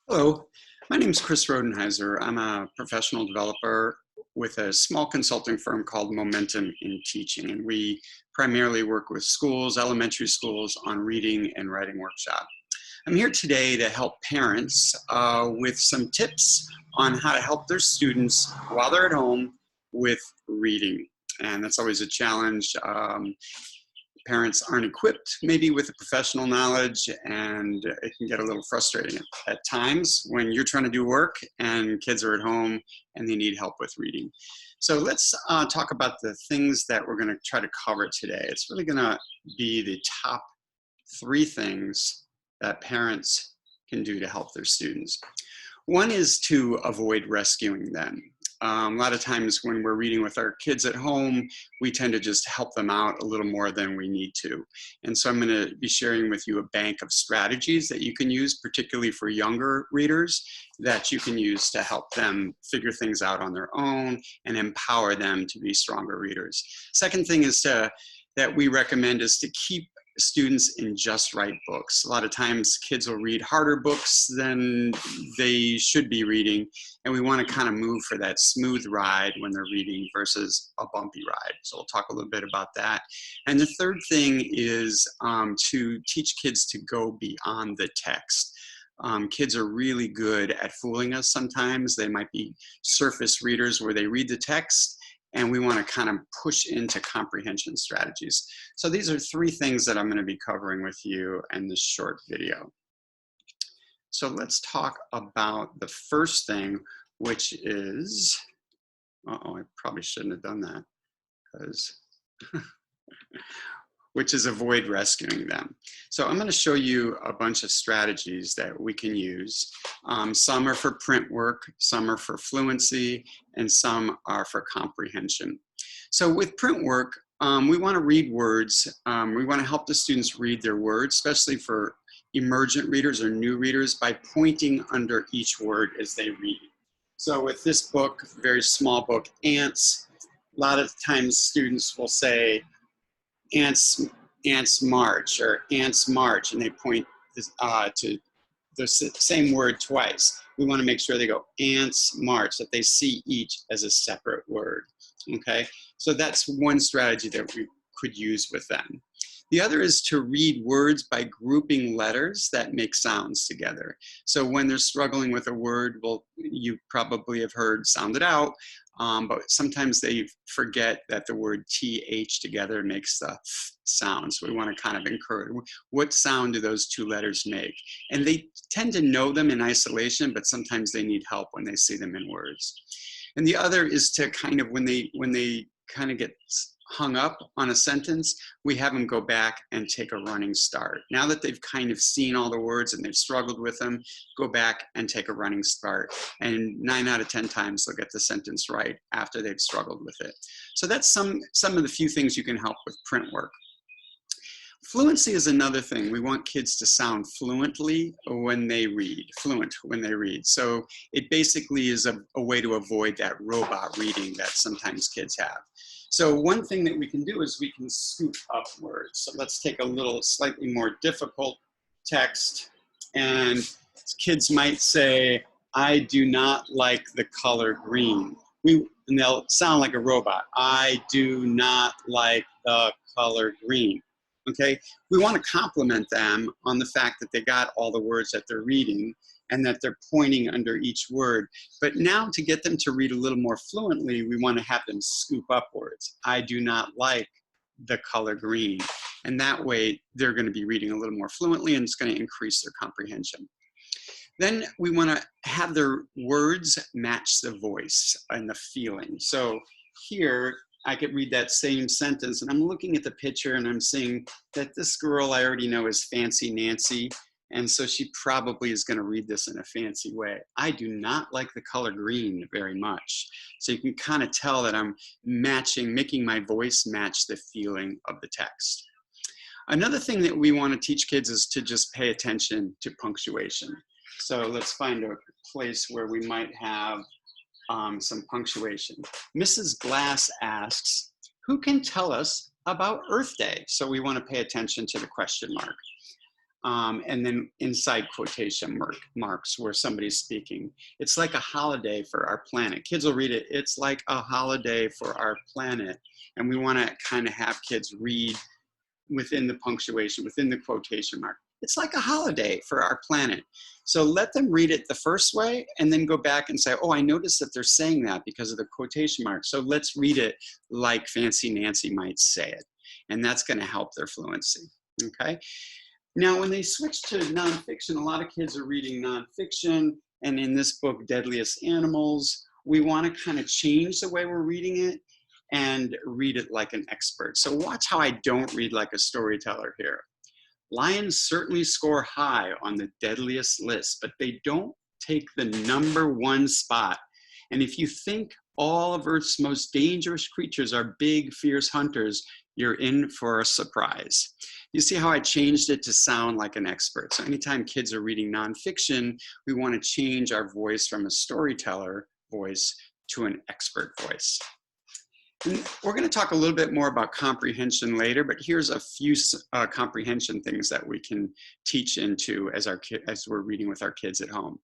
Hello, my name is Chris Rodenheiser. I'm a professional developer with a small consulting firm called Momentum in Teaching, and we primarily work with schools, elementary schools, on reading and writing workshop. I'm here today to help parents with some tips on how to help their students while they're at home with reading. And that's always a challenge. Parents aren't equipped maybe with the professional knowledge, and it can get a little frustrating at times when you're trying to do work and kids are at home and they need help with reading. So let's talk about the things that we're going to try to cover today. It's really going to be the top 3 things that parents can do to help their students. One is to avoid rescuing them. A lot of times when we're reading with our kids at home, we tend to just help them out a little more than we need to. And so I'm going to be sharing with you a bank of strategies that you can use, particularly for younger readers, that you can use to help them figure things out on their own and empower them to be stronger readers. Second thing is that we recommend is to keep students in just right books. A lot of times kids will read harder books than they should be reading, and we want to kind of move for that smooth ride when they're reading versus a bumpy ride. So we'll talk a little bit about that. And the third thing is to teach kids to go beyond the text. Kids are really good at fooling us sometimes. They might be surface readers where they read the text, and we want to kind of push into comprehension strategies. So these are 3 things that I'm going to be covering with you in this short video. So let's talk about the first thing, which is, I probably shouldn't have done that, because which is avoid rescuing them. So I'm going to show you a bunch of strategies that we can use. Some are for print work, some are for fluency, and some are for comprehension. So with print work, we want to read words. We want to help the students read their words, especially for emergent readers or new readers, by pointing under each word as they read. So with this book, very small book, Ants, a lot of times students will say, ants march, or ants march, and they point to the same word twice. We want to make sure they go ants march, that they see each as a separate word. Okay, so that's one strategy that we could use with them. The other is to read words by grouping letters that make sounds together. So when they're struggling with a word, well, you probably have heard sound it out, but sometimes they forget that the word TH together makes the sound. So we want to kind of encourage, what sound do those 2 letters make? And they tend to know them in isolation, but sometimes they need help when they see them in words. And the other is to kind of, when they kind of get hung up on a sentence, we have them go back and take a running start. Now that they've kind of seen all the words and they've struggled with them, go back and take a running start. And 9 out of 10 times they'll get the sentence right after they've struggled with it. So that's some of the few things you can help with print work. Fluency is another thing. We want kids to sound fluently when they read, fluent when they read. So it basically is a way to avoid that robot reading that sometimes kids have. So one thing that we can do is we can scoop up words. So let's take a little slightly more difficult text, and kids might say, I do not like the color green. And they'll sound like a robot. I do not like the color green. Okay, we want to compliment them on the fact that they got all the words that they're reading and that they're pointing under each word. But now to get them to read a little more fluently, we want to have them scoop up words. I do not like the color green. And that way they're going to be reading a little more fluently, and it's going to increase their comprehension. Then we want to have their words match the voice and the feeling. So here, I could read that same sentence, and I'm looking at the picture and I'm seeing that this girl I already know is Fancy Nancy, and so she probably is going to read this in a fancy way. I do not like the color green very much. So you can kind of tell that I'm making my voice match the feeling of the text. Another thing that we want to teach kids is to just pay attention to punctuation. So let's find a place where we might have some punctuation. Mrs. Glass asks, who can tell us about Earth Day? So we want to pay attention to the question mark. and then inside quotation marks where somebody's speaking. It's like a holiday for our planet. Kids will read it, it's like a holiday for our planet. And we want to kind of have kids read within the punctuation, within the quotation mark. It's like a holiday for our planet. So let them read it the first way and then go back and say, oh, I noticed that they're saying that because of the quotation mark. So let's read it like Fancy Nancy might say it. And that's going to help their fluency, okay? Now, when they switch to nonfiction, a lot of kids are reading nonfiction, and in this book, Deadliest Animals, we want to kind of change the way we're reading it and read it like an expert. So watch how I don't read like a storyteller here. Lions certainly score high on the deadliest list, but they don't take the #1 spot. And if you think all of Earth's most dangerous creatures are big, fierce hunters, you're in for a surprise. You see how I changed it to sound like an expert. So anytime kids are reading nonfiction, we want to change our voice from a storyteller voice to an expert voice. And we're going to talk a little bit more about comprehension later, but here's a few comprehension things that we can teach into as we're reading with our kids at home.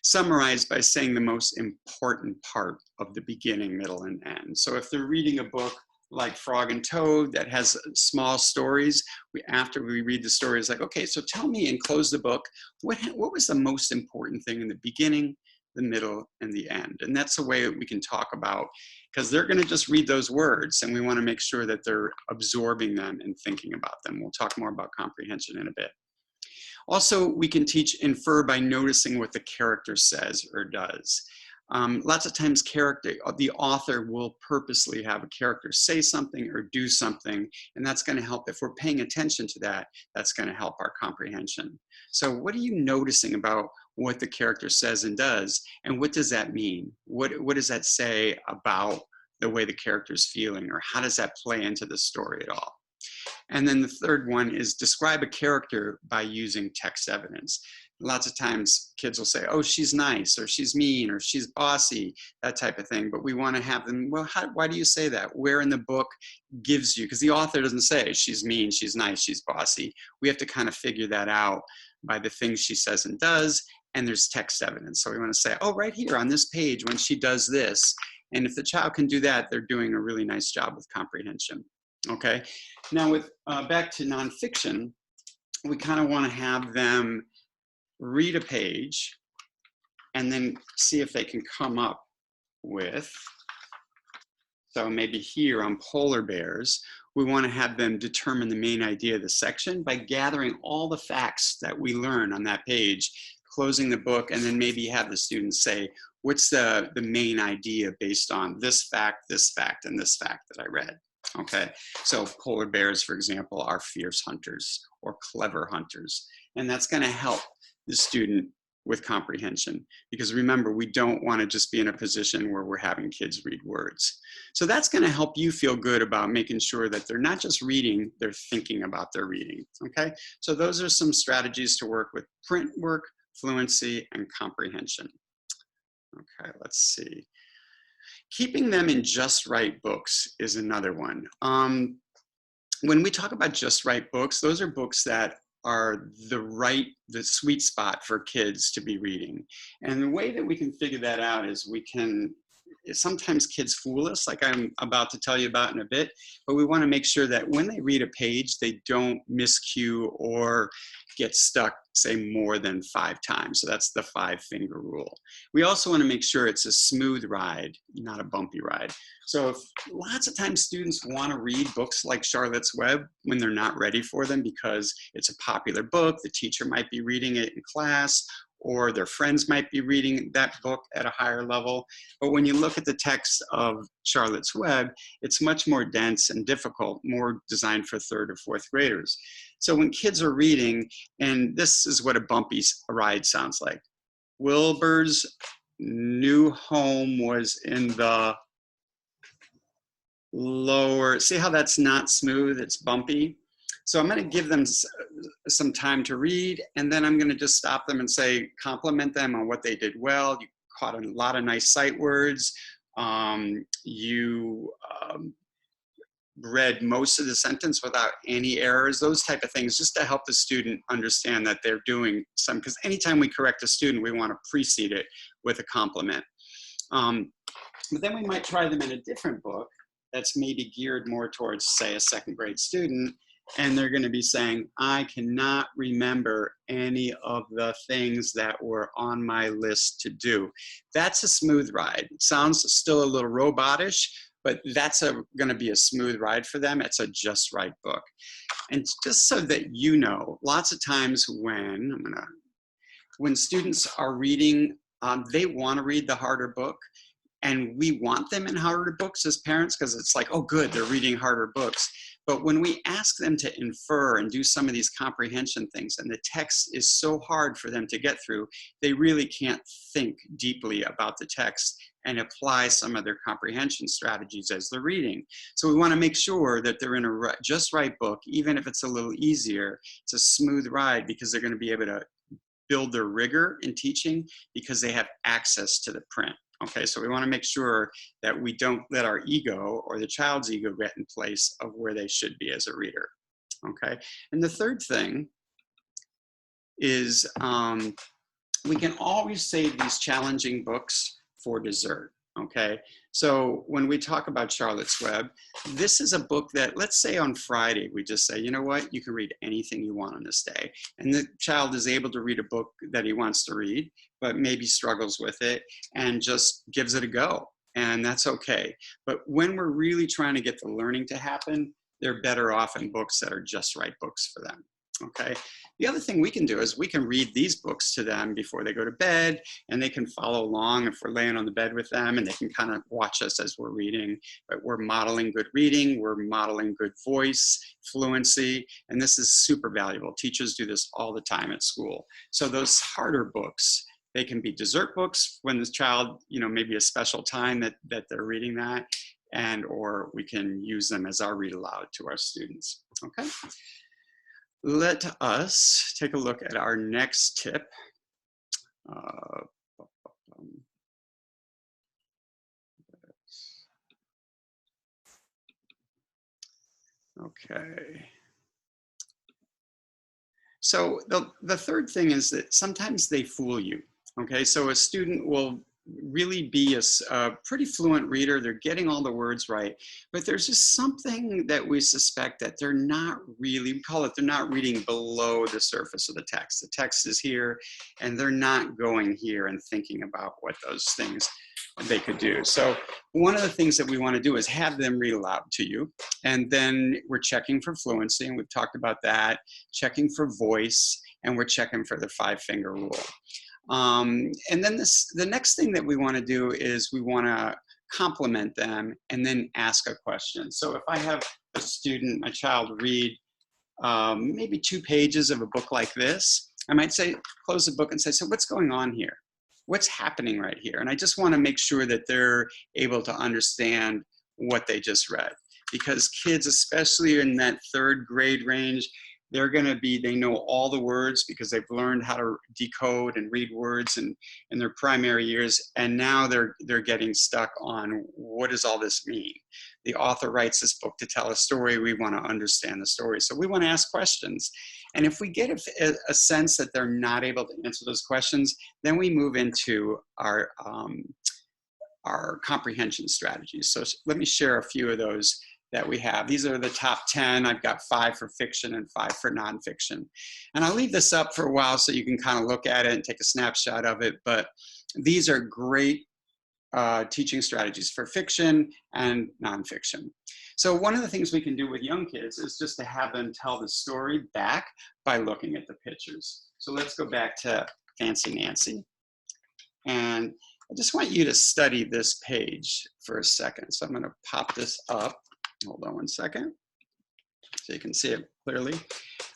Summarize by saying the most important part of the beginning, middle, and end. So if they're reading a book like Frog and Toad that has small stories, after we read the story, it's like, okay, so tell me and close the book, what was the most important thing in the beginning, the middle, and the end? And that's a way that we can talk about, because they're going to just read those words, and we want to make sure that they're absorbing them and thinking about them. We'll talk more about comprehension in a bit. Also, we can teach infer by noticing what the character says or does. Lots of times the author will purposely have a character say something or do something, and that's going to help. If we're paying attention to that, that's going to help our comprehension. So what are you noticing about what the character says and does, and what does that mean? What does that say about the way the character's feeling, or how does that play into the story at all? And then the third one is describe a character by using text evidence. Lots of times kids will say, oh, she's nice, or she's mean, or she's bossy, that type of thing. But we want to have them, well, why do you say that? Where in the book gives you, because the author doesn't say she's mean, she's nice, she's bossy. We have to kind of figure that out by the things she says and does, and there's text evidence. So we want to say, oh, right here on this page when she does this. And if the child can do that, they're doing a really nice job with comprehension. Okay, now with back to nonfiction, we kind of want to have them read a page and then see if they can come up with, so maybe here on polar bears, we want to have them determine the main idea of the section by gathering all the facts that we learn on that page, closing the book, and then maybe have the students say, what's the main idea based on this fact, and this fact that I read. Okay, so polar bears, for example, are fierce hunters or clever hunters. And that's going to help the student with comprehension, because remember, we don't want to just be in a position where we're having kids read words. So that's going to help you feel good about making sure that they're not just reading, they're thinking about their reading. Okay, so those are some strategies to work with print work, fluency, and comprehension. Okay, let's see. Keeping them in just right books is another one. When we talk about just right books, those are books that are the sweet spot for kids to be reading. And the way that we can figure that out is sometimes kids fool us, like I'm about to tell you about in a bit, but we want to make sure that when they read a page, they don't miscue or get stuck, say, more than 5 times. So that's the 5-finger rule. We also want to make sure it's a smooth ride, not a bumpy ride. So lots of times students want to read books like Charlotte's Web when they're not ready for them because it's a popular book, the teacher might be reading it in class, or their friends might be reading that book at a higher level. But when you look at the text of Charlotte's Web, it's much more dense and difficult, more designed for 3rd or 4th graders. So when kids are reading, and this is what a bumpy ride sounds like. Wilbur's new home was in the lower, see how that's not smooth, it's bumpy? So I'm going to give them some time to read, and then I'm going to just stop them and say, compliment them on what they did well. You caught a lot of nice sight words. You read most of the sentence without any errors, those type of things, just to help the student understand that they're doing some, because anytime we correct a student, we want to precede it with a compliment. But then we might try them in a different book that's maybe geared more towards, say, a second grade student, and they're going to be saying, I cannot remember any of the things that were on my list to do. That's a smooth ride. It sounds still a little robotish, but that's going to be a smooth ride for them. It's a just right book. And just so that you know, lots of times when students are reading, they want to read the harder book. And we want them in harder books as parents because it's like, oh, good, they're reading harder books. But when we ask them to infer and do some of these comprehension things, and the text is so hard for them to get through, they really can't think deeply about the text and apply some of their comprehension strategies as they're reading. So we want to make sure that they're in a just right book, even if it's a little easier. It's a smooth ride because they're going to be able to build their rigor in teaching because they have access to the print. Okay, so we want to make sure that we don't let our ego or the child's ego get in place of where they should be as a reader. Okay, and the third thing is we can always save these challenging books for dessert. Okay, so when we talk about Charlotte's Web, this is a book that, let's say on Friday, we just say, you know what, you can read anything you want on this day. And the child is able to read a book that he wants to read, but maybe struggles with it and just gives it a go. And that's okay. But when we're really trying to get the learning to happen, they're better off in books that are just right books for them. Okay. The other thing we can do is we can read these books to them before they go to bed, and they can follow along if we're laying on the bed with them, and they can kind of watch us as we're reading. But we're modeling good reading, we're modeling good voice, fluency, and this is super valuable. Teachers do this all the time at school. So those harder books, they can be dessert books when this child, you know, maybe a special time that they're reading that, and or we can use them as our read aloud to our students. Okay. Let us take a look at our next tip. Okay. So the third thing is that sometimes they fool you. Okay, so a student will really be a pretty fluent reader. They're getting all the words right, but there's just something that we suspect that they're not really, we call it, they're not reading below the surface of the text. The text is here and they're not going here and thinking about what those things they could do. So one of the things that we want to do is have them read aloud to you. And then we're checking for fluency, and we've talked about that, checking for voice, and we're checking for the 5-finger rule. And then the next thing that we want to do is we want to compliment them and then ask a question. So if I have a student, a child read maybe 2 pages of a book like this, I might say, close the book and say, so what's going on here? What's happening right here? And I just want to make sure that they're able to understand what they just read. Because kids, especially in that 3rd grade range, they're going to be, they know all the words because they've learned how to decode and read words in their primary years. And now they're getting stuck on, what does all this mean? The author writes this book to tell a story. We want to understand the story. So we want to ask questions. And if we get a sense that they're not able to answer those questions, then we move into our comprehension strategies. So let me share a few of those that we have. These are the top 10. I've got 5 for fiction and 5 for nonfiction. And I'll leave this up for a while so you can kind of look at it and take a snapshot of it. But these are great teaching strategies for fiction and nonfiction. So one of the things we can do with young kids is just to have them tell the story back by looking at the pictures. So let's go back to Fancy Nancy. And I just want you to study this page for a second. So I'm going to pop this up. Hold on one second so you can see it clearly.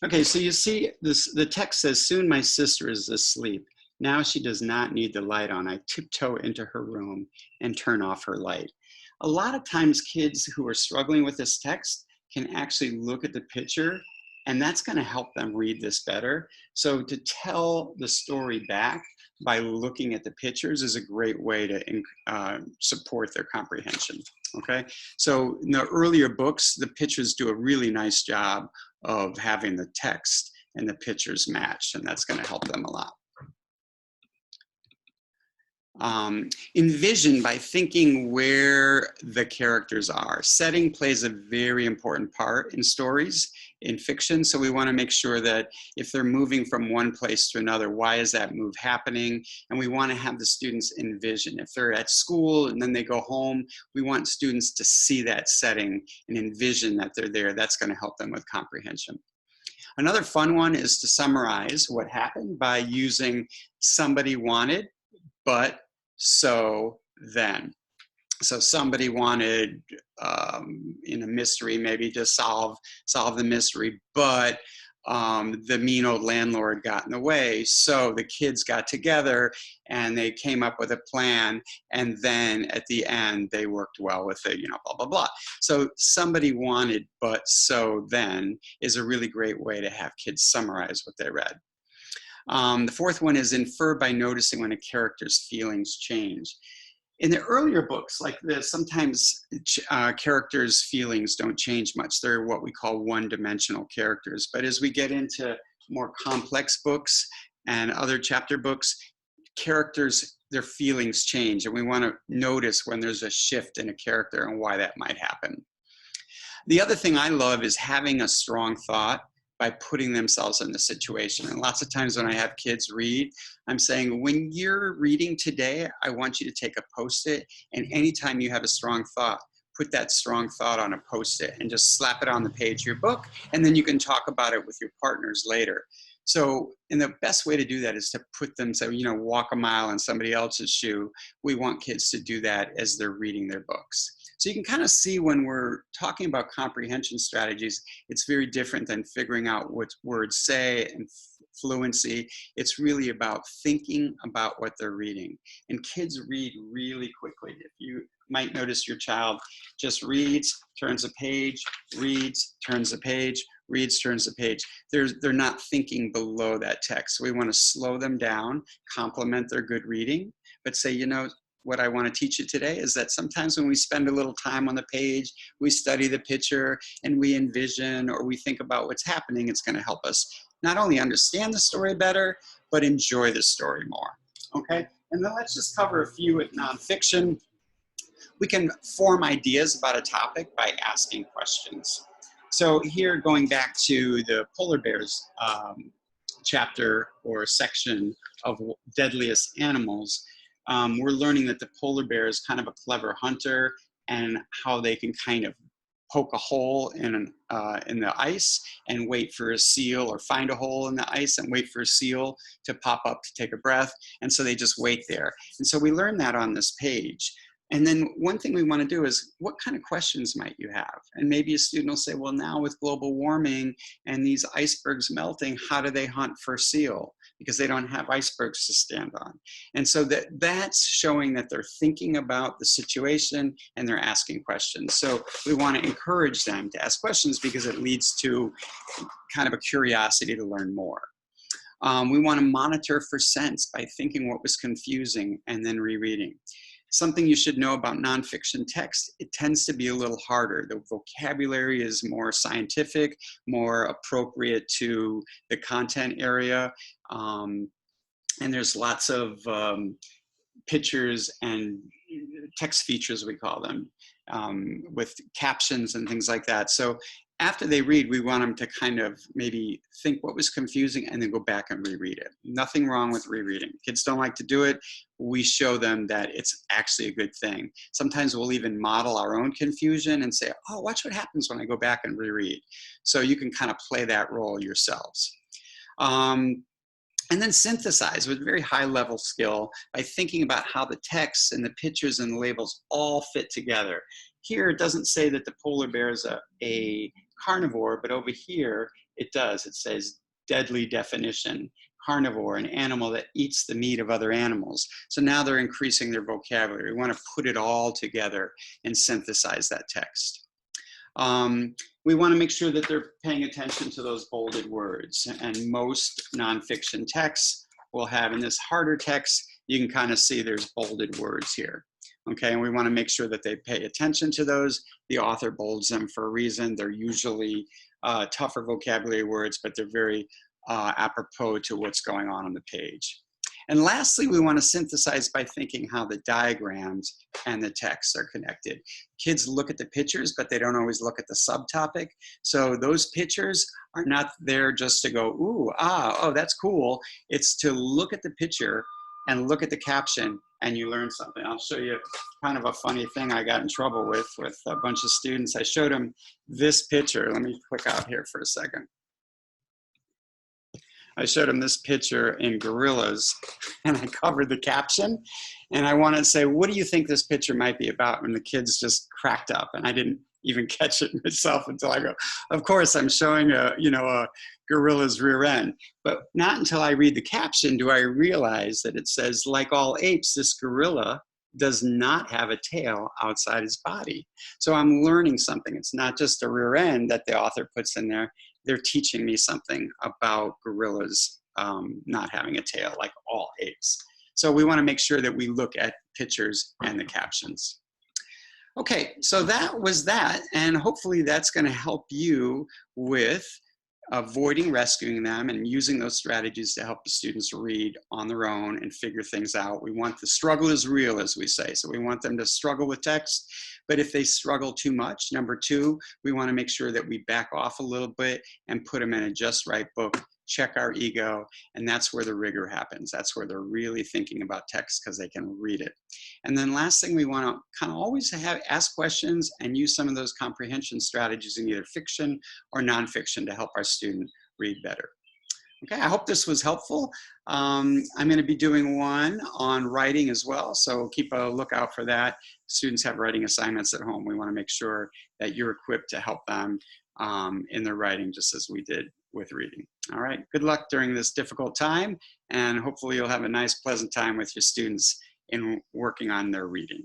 Okay, so you see this, the text says, soon my sister is asleep. Now she does not need the light on. I tiptoe into her room and turn off her light. A lot of times kids who are struggling with this text can actually look at the picture, and that's going to help them read this better. So to tell the story back by looking at the pictures is a great way to support their comprehension. Okay, so in the earlier books, the pictures do a really nice job of having the text and the pictures match, and that's going to help them a lot. Envision by thinking where the characters are. Setting plays a very important part in stories, in fiction, so we want to make sure that if they're moving from one place to another, why is that move happening? And we want to have the students envision. If they're at school and then they go home, we want students to see that setting and envision that they're there. That's going to help them with comprehension. Another fun one is to summarize what happened by using somebody wanted, but so then. So somebody wanted in a mystery maybe to solve the mystery, but the mean old landlord got in the way. So the kids got together and they came up with a plan, and then at the end they worked well with it, you know, blah, blah, blah. So somebody wanted, but so then is a really great way to have kids summarize what they read. The fourth one is infer by noticing when a character's feelings change. In the earlier books like this, sometimes characters' feelings don't change much. They're what we call one-dimensional characters. But as we get into more complex books and other chapter books, characters, their feelings change. And we want to notice when there's a shift in a character and why that might happen. The other thing I love is having a strong thought by putting themselves in the situation. And lots of times when I have kids read, I'm saying, when you're reading today, I want you to take a Post-it, and anytime you have a strong thought, put that strong thought on a Post-it and just slap it on the page of your book, and then you can talk about it with your partners later. So, and the best way to do that is to put them, so, you know, walk a mile in somebody else's shoe. We want kids to do that as they're reading their books. So you can kind of see when we're talking about comprehension strategies, it's very different than figuring out what words say and fluency. It's really about thinking about what they're reading. And kids read really quickly. If you might notice your child just reads, turns a page, reads, turns a page, reads, turns the page. They're not thinking below that text. So we want to slow them down, compliment their good reading, but say, you know, what I want to teach you today is that sometimes when we spend a little time on the page, we study the picture and we envision or we think about what's happening, it's going to help us not only understand the story better, but enjoy the story more. Okay, and then let's just cover a few with nonfiction. We can form ideas about a topic by asking questions. So here, going back to the polar bears chapter or section of deadliest animals, we're learning that the polar bear is kind of a clever hunter and how they can kind of poke a hole in the ice and wait for a seal, or find a hole in the ice and wait for a seal to pop up to take a breath. And so they just wait there. And so we learn that on this page. And then one thing we want to do is, what kind of questions might you have? And maybe a student will say, well, now with global warming and these icebergs melting, how do they hunt for seal? Because they don't have icebergs to stand on. And so that's showing that they're thinking about the situation and they're asking questions. So we want to encourage them to ask questions because it leads to kind of a curiosity to learn more. We want to monitor for sense by thinking what was confusing and then rereading. Something you should know about nonfiction text, it tends to be a little harder. The vocabulary is more scientific, more appropriate to the content area. And there's lots of pictures and text features, we call them, with captions and things like that. So after they read, we want them to kind of maybe think what was confusing and then go back and reread it. Nothing wrong with rereading. Kids don't like to do it. We show them that it's actually a good thing. Sometimes we'll even model our own confusion and say, oh, watch what happens when I go back and reread. So you can kind of play that role yourselves. And then synthesize with very high level skill by thinking about how the texts and the pictures and the labels all fit together. Here it doesn't say that the polar bear is a carnivore, but over here it does. It says deadly definition, carnivore, an animal that eats the meat of other animals. So now they're increasing their vocabulary. We want to put it all together and synthesize that text. We want to make sure that they're paying attention to those bolded words, and most nonfiction texts will have, in this harder text, you can kind of see there's bolded words here. Okay, and we want to make sure that they pay attention to those. The author bolds them for a reason. They're usually tougher vocabulary words, but they're very apropos to what's going on the page. And lastly, we want to synthesize by thinking how the diagrams and the text are connected. Kids look at the pictures, but they don't always look at the subtopic. So those pictures are not there just to go, ooh, ah, oh, that's cool. It's to look at the picture and look at the caption, and you learn something. I'll show you kind of a funny thing I got in trouble with a bunch of students. I showed them this picture. Let me click out here for a second. I showed them this picture in gorillas, and I covered the caption, and I wanted to say, what do you think this picture might be about? And the kids just cracked up, and I didn't even catch it myself until I go, of course, I'm showing a gorilla's rear end. But not until I read the caption do I realize that it says, like all apes, this gorilla does not have a tail outside his body. So I'm learning something. It's not just a rear end that the author puts in there. They're teaching me something about gorillas not having a tail like all apes. So we want to make sure that we look at pictures and the captions. Okay, so that was that, and hopefully that's going to help you with avoiding rescuing them and using those strategies to help the students read on their own and figure things out. We want the struggle is real, as we say. So we want them to struggle with text, but if they struggle too much, number two, we want to make sure that we back off a little bit and put them in a just right book, check our ego, and that's where the rigor happens. That's where they're really thinking about text because they can read it. And then last thing, we want to kind of always ask questions and use some of those comprehension strategies in either fiction or nonfiction to help our student read better. Okay, I hope this was helpful. I'm going to be doing one on writing as well, so keep a lookout for that. Students have writing assignments at home. We want to make sure that you're equipped to help them in their writing, just as we did with reading. All right, good luck during this difficult time, and hopefully you'll have a nice, pleasant time with your students in working on their reading.